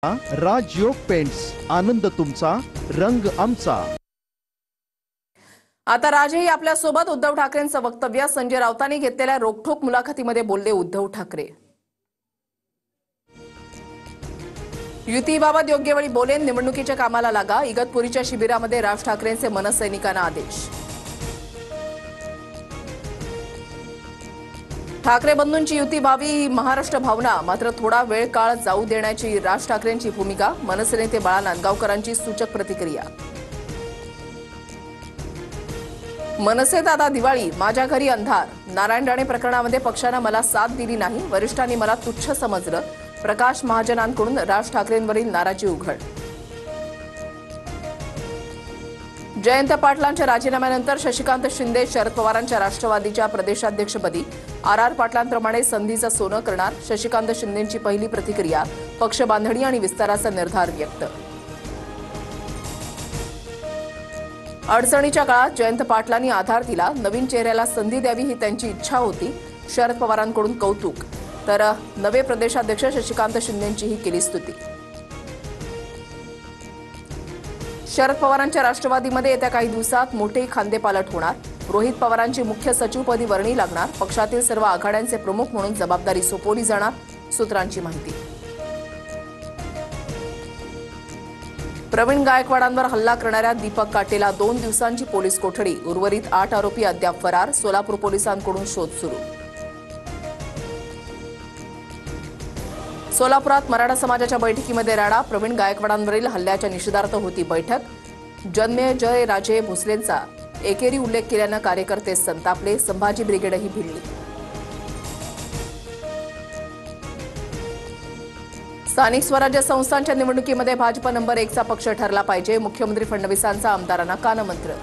राजयोग paints, आनंद तुमचा, रंग आमचा। आता राजही आपल्या सोबत उद्धव ठाकरेंचं वक्तव्य संजय राऊतांनी घेतलेल्या रोखठोक मुलाखतीमध्ये बोलले उद्धव ठाकरे। युतीबाबत योग्य वेळी बोलेन, निवडणुकीच्या कामाला लागा, इगतपुरीच्या शिबिरामध्ये राज ठाकरेंचे मनसैनिकांना आदेश। ठाकरे बंधूंची युती व्हावी ही महाराष्ट्र भावना, मात्र थोडा वेळ काळ जाऊ देण्याची राज ठाकरेंची भूमिका, मनसे नेते बाळा नांदगावकरांची सूचक प्रतिक्रिया। मनसेत आता दिवाळी, माझ्या घरी अंधार, नारायण राणे प्रकरणामध्ये पक्षानं मला साथ दिली नाही, वरिष्ठांनी मला तुच्छ समजलं, प्रकाश महाजनांकडून राज ठाकरेंवरील नाराजी उघड। जयंत पाटलांच्या राजीनाम्यानंतर शशिकांत शिंदे शरद पवारांच्या राष्ट्रवादीच्या प्रदेशाध्यक्षपदी आर पाटलांप्रमाणे संधीचं सोनं करणार, शशिकांत शिंदेंची पहिली प्रतिक्रिया, पक्ष बांधणी आणि विस्ताराचा निर्धार व्यक्त। अडचणीच्या काळात जयंत पाटलांनी आधार दिला, नवीन चेहऱ्याला संधी द्यावी ही त्यांची इच्छा होती, शरद पवारांकडून कौतुक, तर नवे प्रदेशाध्यक्ष शशिकांत शिंदेंचीही केली स्तुती। शरद पवारांच्या राष्ट्रवादीमध्ये येत्या काही दिवसात मोठे खांदेपालट होणार, रोहित पवारांची मुख्य सचिवपदी वर्णी लागणार, पक्षातील सर्व आघाड्यांचे प्रमुख म्हणून जबाबदारी सोपवली जाणार, सूत्रांची माहिती। प्रवीण गायकवाडांवर हल्ला करणाऱ्या दीपक काटेला 2 दिवसांची पोलीस कोठडी, उर्वरित 8 आरोपी अद्याप फरार, सोलापूर पोलिसांकडून शोध सुरू। सोलापुरात मराठा समाजाच्या बैठकीमध्ये राडा, प्रवीण गायकवाडांवरील हल्ल्याच्या निषेधार्थ होती बैठक, जन्मेजय राजे भोसलेंचा एकेरी उल्लेख केल्यानं कार्यकर्ते संतापले, संभाजी ब्रिगेडही भिडली। स्थानिक स्वराज्य संस्थांच्या निवडणुकीमध्ये भाजप नंबर 1चा पक्ष ठरला पाहिजे, मुख्यमंत्री फडणवीसांचा आमदारांना कानमंत्र।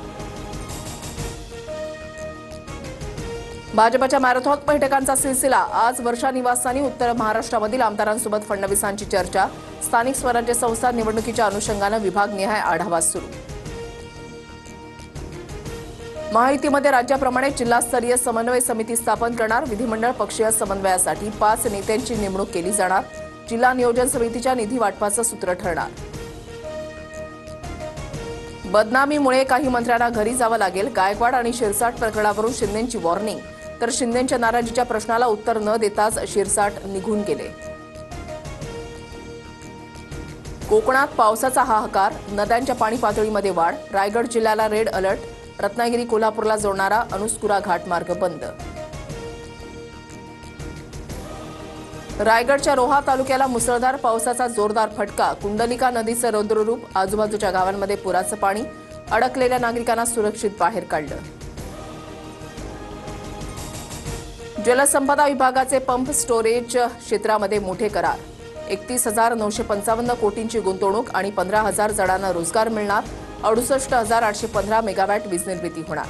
भाजपच्या मॅरेथॉन बैठकांचा सिलसिला, आज वर्षा निवासस्थानी उत्तर महाराष्ट्रामधील आमदारांसोबत फडणवीसांची चर्चा, स्थानिक स्वराज्य संस्था निवडणुकीच्या अनुषंगानं विभागनिहाय आढावा सुरू। महायुतीमध्ये राज्याप्रमाणे जिल्हास्तरीय समन्वय समिती स्थापन करणार, विधिमंडळ पक्षीय समन्वयासाठी 5 नेत्यांची नेमणूक केली जाणार, जिल्हा नियोजन समितीच्या निधी वाटपाचं सूत्र ठरणार। बदनामीमुळे काही मंत्र्यांना घरी जावं लागेल, गायकवाड आणि शिरसाट प्रकरणावरून शिंदेंची वॉर्निंग, तर शिंदेंच्या नाराजीच्या प्रश्नाला उत्तर न देताच शिरसाट निघून गेले। कोकणात पावसाचा हाहाकार, नद्यांच्या पाणी पातळीमध्ये वाढ, रायगड जिल्ह्याला रेड अलर्ट, रत्नागिरी कोल्हापूरला जोडणारा अनुस्कुरा घाट मार्ग बंद। रायगडच्या रोहा तालुक्याला मुसळधार पावसाचा जोरदार फटका, कुंडलिका नदीचं रौद्ररूप, आजूबाजूच्या गावांमध्ये पुराचं पाणी, अडकलेल्या नागरिकांना सुरक्षित बाहेर काढलं। जलसंपदा विभागाचे पंप स्टोरेज क्षेत्रामध्ये मोठे करार, 31,955 कोटींची गुंतवणूक आणि 15,000 जणांना रोजगार मिळणार, 68,815 मेगावॅट वीज निर्मिती होणार।